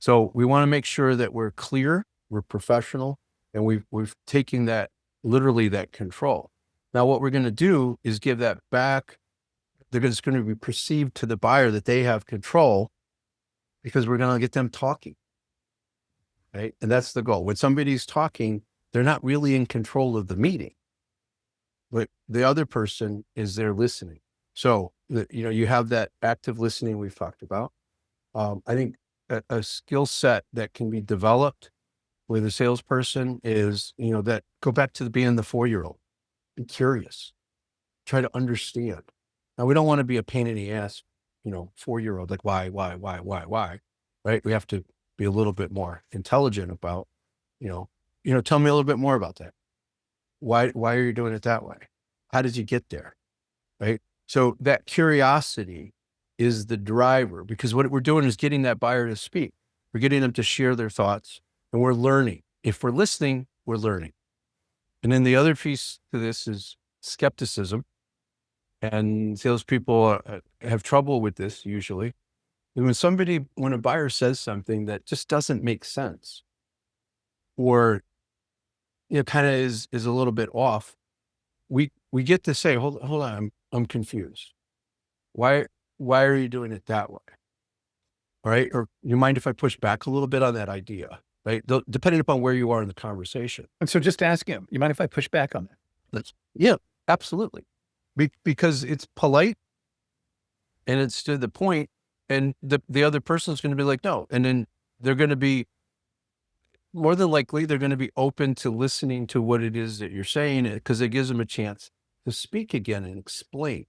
So we want to make sure that we're clear, we're professional, and we've taken that, literally that control. Now, what we're going to do is give that back. It's going to be perceived to the buyer that they have control because we're going to get them talking, right? And that's the goal. When somebody's talking, they're not really in control of the meeting, but the other person is there listening. So, you have that active listening we've talked about. I think a skill set that can be developed with a salesperson is, that go back to being the 4-year-old. Be curious, try to understand. Now, we don't want to be a pain in the ass, 4-year-old, like why, right? We have to be a little bit more intelligent about, tell me a little bit more about that. Why are you doing it that way? How did you get there? Right? So that curiosity is the driver, because what we're doing is getting that buyer to speak. We're getting them to share their thoughts, and we're learning. If we're listening, we're learning. And then the other piece to this is skepticism. And salespeople have trouble with this usually. And when a buyer says something that just doesn't make sense, or kind of is a little bit off, we get to say, hold on, I'm confused. Why are you doing it that way? All right. Or you mind if I push back a little bit on that idea? Right. Depending upon where you are in the conversation. And so just ask him, you mind if I push back on that? Yeah, absolutely. Because it's polite and it's to the point, and the other person's going to be like, no. And then they're going to be, more than likely, they're going to be open to listening to what it is that you're saying, because it gives them a chance to speak again and explain.